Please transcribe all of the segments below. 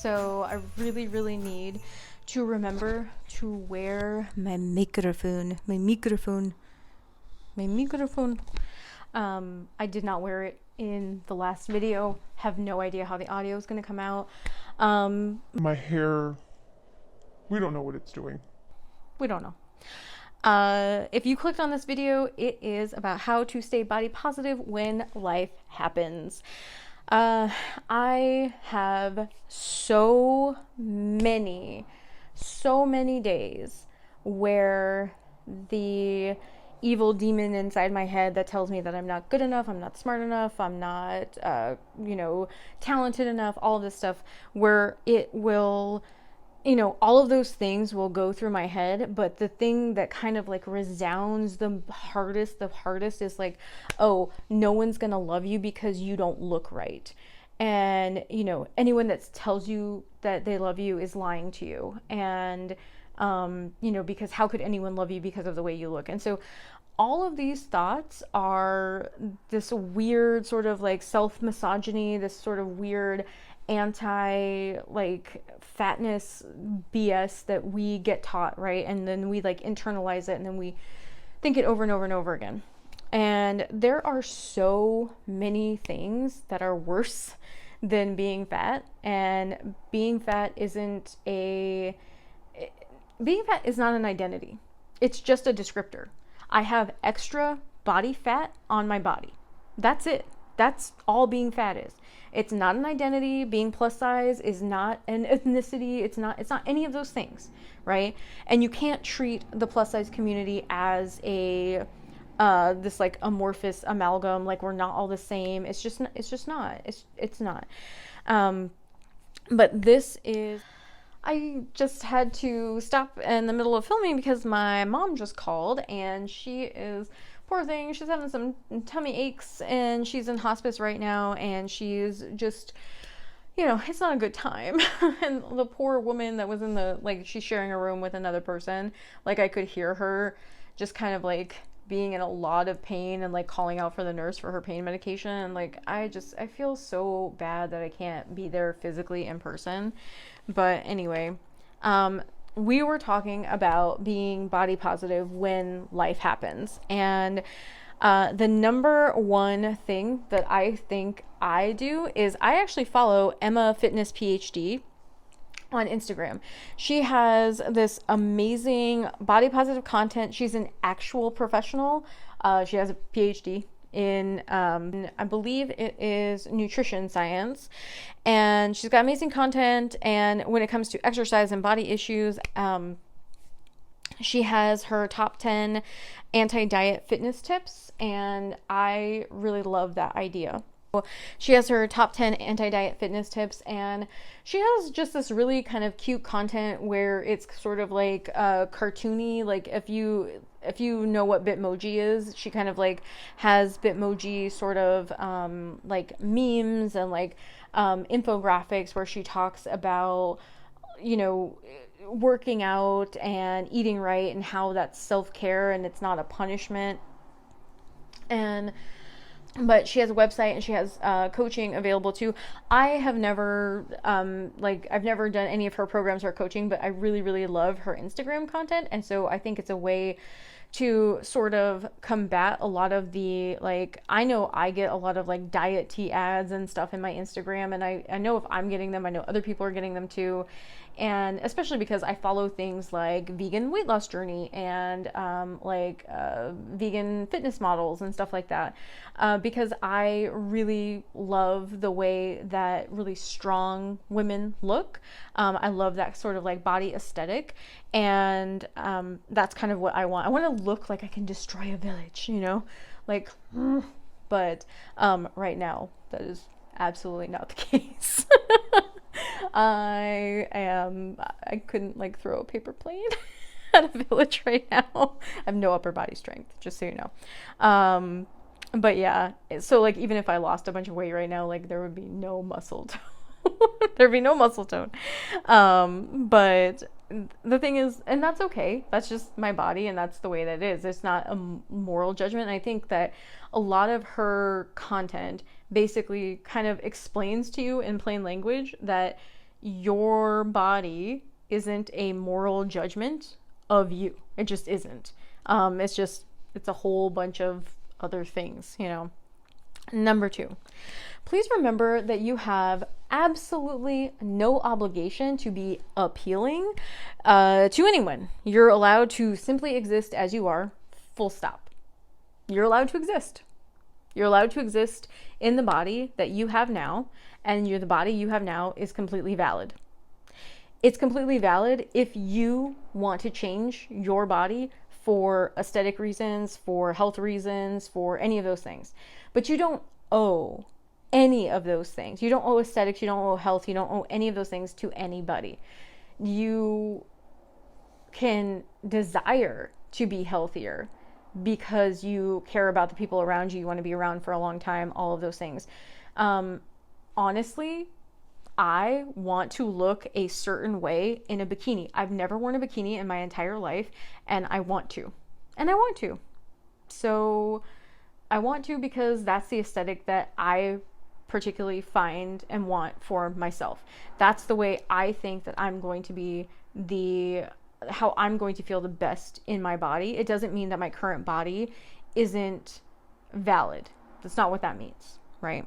So I really need to remember to wear my microphone. I did not wear it in the last video. Have no idea how the audio is going to come out. My hair, we don't know what it's doing. We don't know. If you clicked on this video, it is about how to stay body positive when life happens. I have so many days where the evil demon inside my head that tells me that I'm not good enough, I'm not smart enough, I'm not, talented enough, all of this stuff, where it will, all of those things will go through my head, but the thing that kind of like resounds the hardest is like, oh, no one's gonna love you because you don't look right. And, anyone that tells you that they love you is lying to you. And, because how could anyone love you because of the way you look? And so all of these thoughts are this weird sort of like self-misogyny, this sort of weird anti like fatness BS that we get taught, right? And then we like internalize it, and then we think it over and over and over again. And there are so many things that are worse than being fat, and being fat is not an identity. It's just a descriptor. I have extra body fat on my body. That's it. That's all being fat is. It's not an identity. Being plus size is not an ethnicity. It's not any of those things, right? And you can't treat the plus size community as a this like amorphous amalgam, like we're not all the same. It's just not. But this is, I just had to stop in the middle of filming because my mom just called, and she is, poor thing, she's having some tummy aches, and she's in hospice right now, and she's just, it's not a good time. And the poor woman that was in the, like, she's sharing a room with another person, like I could hear her just kind of like being in a lot of pain and like calling out for the nurse for her pain medication. And like, I feel so bad that I can't be there physically in person. But anyway, we were talking about being body positive when life happens. And the number one thing that I think I do is I actually follow Emma Fitness PhD on Instagram. She has this amazing body positive content. She's an actual professional. She has a PhD in I believe it is nutrition science, and she's got amazing content. And when it comes to exercise and body issues, she has her top 10 anti-diet fitness tips, and I really love that idea. She has her top 10 anti-diet fitness tips, and she has just this really kind of cute content where it's sort of like cartoony. Like if you know what Bitmoji is, she kind of like has Bitmoji sort of like memes and like infographics where she talks about, working out and eating right and how that's self-care and it's not a punishment. But she has a website, and she has coaching available too. I have never, I've never done any of her programs or coaching, but I really love her Instagram content. And so I think it's a way to sort of combat a lot of the, like, I know I get a lot of like diet tea ads and stuff in my Instagram, and I know if I'm getting them, I know other people are getting them too. And especially because I follow things like vegan weight loss journey and vegan fitness models and stuff like that, because I really love the way that really strong women look. I love that sort of like body aesthetic, and that's kind of what I want. I want to look like I can destroy a village, like, but right now that is absolutely not the case. I couldn't like throw a paper plane at a village right now. I have no upper body strength, just so you know. But yeah, so like even if I lost a bunch of weight right now, like there would be no muscle tone. There'd be no muscle tone. But the thing is, and that's okay. That's just my body, and that's the way that it is. It's not a moral judgment. And I think that a lot of her content basically kind of explains to you in plain language that Your body isn't a moral judgment of you. It just isn't. It's a whole bunch of other things, you know. Number 2, please remember that you have absolutely no obligation to be appealing to anyone. You're allowed to simply exist as you are, full stop. You're allowed to exist. You're allowed to exist in the body that you have now, and the body you have now is completely valid. It's completely valid if you want to change your body for aesthetic reasons, for health reasons, for any of those things. But you don't owe any of those things. You don't owe aesthetics, you don't owe health, you don't owe any of those things to anybody. You can desire to be healthier because you care about the people around you, you want to be around for a long time, all of those things. Honestly, I want to look a certain way in a bikini. I've never worn a bikini in my entire life, and I want to. So I want to because that's the aesthetic that I particularly find and want for myself. That's the way I think that I'm going to be how I'm going to feel the best in my body. It doesn't mean that my current body isn't valid. That's not what that means, right?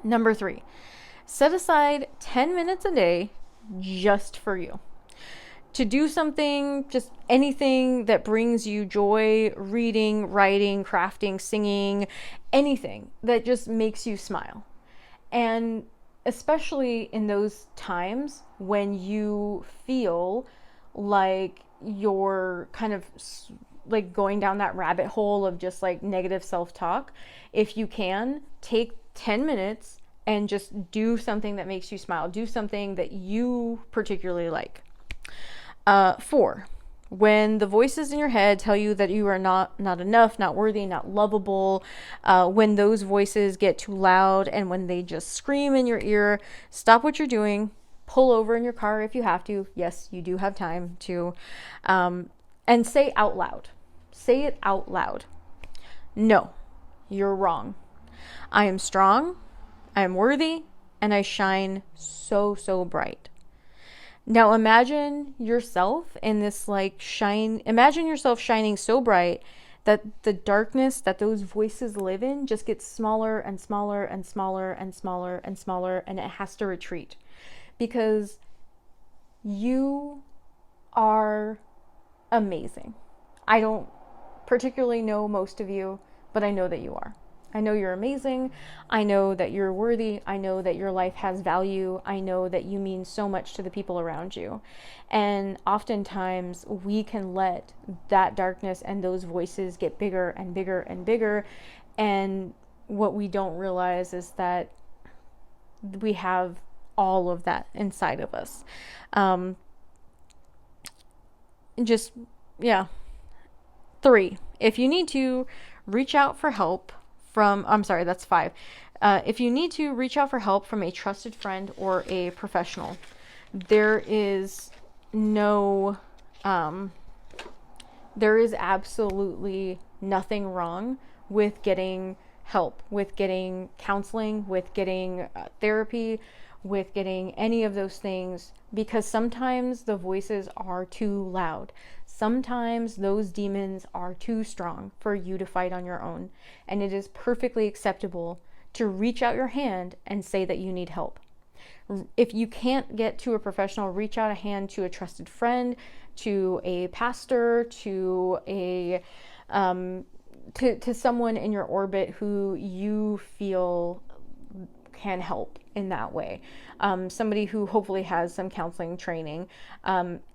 Number 3, set aside 10 minutes a day just for you. To do something, just anything that brings you joy, reading, writing, crafting, singing, anything that just makes you smile. And especially in those times when you feel like you're kind of like going down that rabbit hole of just like negative self-talk, if you can, take 10 minutes and just do something that makes you smile. Do something that you particularly like. 4, when the voices in your head tell you that you are not enough, not worthy, not lovable, when those voices get too loud and when they just scream in your ear, stop what you're doing, pull over in your car if you have to. Yes, you do have time to, and say out loud. Say it out loud. No, you're wrong. I am strong, I am worthy, and I shine so, so bright. Now imagine yourself in this imagine yourself shining so bright that the darkness that those voices live in just gets smaller and smaller and smaller and smaller and smaller, and it has to retreat. Because you are amazing. I don't particularly know most of you, but I know that you are. I know you're amazing. I know that you're worthy. I know that your life has value. I know that you mean so much to the people around you. And oftentimes we can let that darkness and those voices get bigger and bigger and bigger. And what we don't realize is that we have all of that inside of us. Yeah. 3, if you need to reach out for help that's 5. If you need to reach out for help from a trusted friend or a professional, there is absolutely nothing wrong with getting help, with getting counseling, with getting therapy, with getting any of those things, because sometimes the voices are too loud. Sometimes those demons are too strong for you to fight on your own, and it is perfectly acceptable to reach out your hand and say that you need help. If you can't get to a professional, reach out a hand to a trusted friend, to a pastor, to to someone in your orbit who you feel can help in that way. Somebody who hopefully has some counseling training.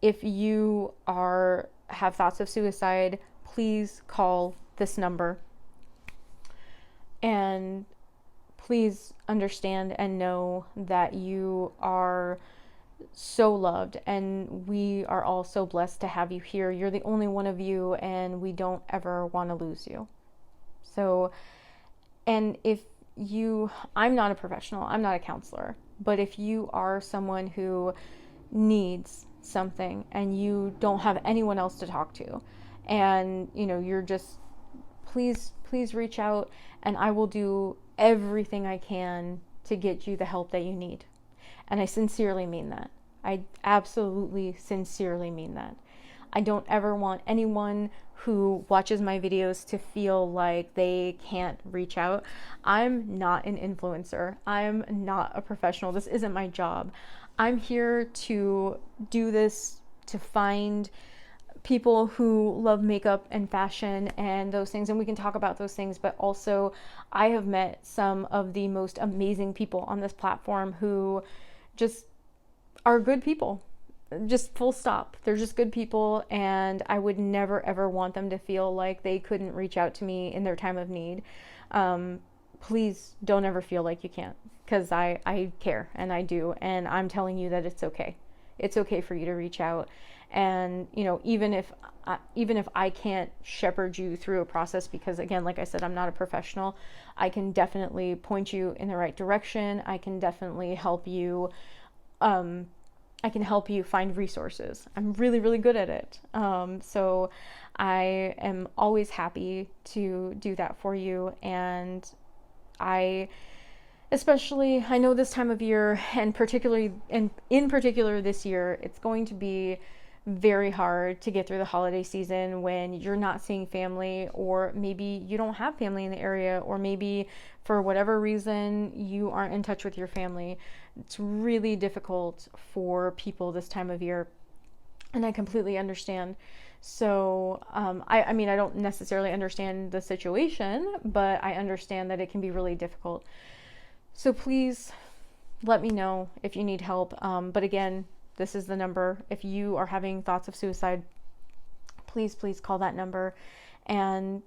If you have thoughts of suicide, please call this number. And please understand and know that you are so loved, and we are all so blessed to have you here. You're the only one of you, and we don't ever want to lose you. So, and I'm not a professional, I'm not a counselor, but if you are someone who needs something and you don't have anyone else to talk to, and you're just, please reach out, and I will do everything I can to get you the help that you need. And I sincerely mean that. I absolutely sincerely mean that. I don't ever want anyone who watches my videos to feel like they can't reach out. I'm not an influencer. I'm not a professional. This isn't my job. I'm here to do this, to find people who love makeup and fashion and those things, and we can talk about those things. But also, I have met some of the most amazing people on this platform who just are good people, just full stop. They're just good people, and I would never ever want them to feel like they couldn't reach out to me in their time of need. Please don't ever feel like you can't, because I care, and I do, and I'm telling you that it's okay. It's okay for you to reach out. And you know, even if I can't shepherd you through a process, because again, like I said, I'm not a professional, I can definitely point you in the right direction. I can definitely help you. I can help you find resources. I'm really, really good at it. So I am always happy to do that for you. And especially, I know this time of year, and particularly, and in particular this year, it's going to be very hard to get through the holiday season when you're not seeing family, or maybe you don't have family in the area, or maybe for whatever reason you aren't in touch with your family. It's really difficult for people this time of year, and I completely understand. So I mean, I don't necessarily understand the situation, but I understand that it can be really difficult. So please let me know if you need help. But again, this is the number. If you are having thoughts of suicide, please call that number. And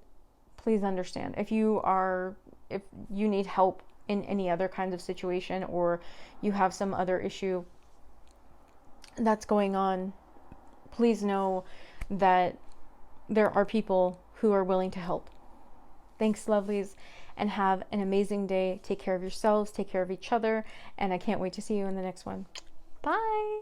please understand, if you need help in any other kinds of situation, or you have some other issue that's going on, please know that there are people who are willing to help. Thanks, lovelies, and have an amazing day. Take care of yourselves, take care of each other, and I can't wait to see you in the next one. Bye.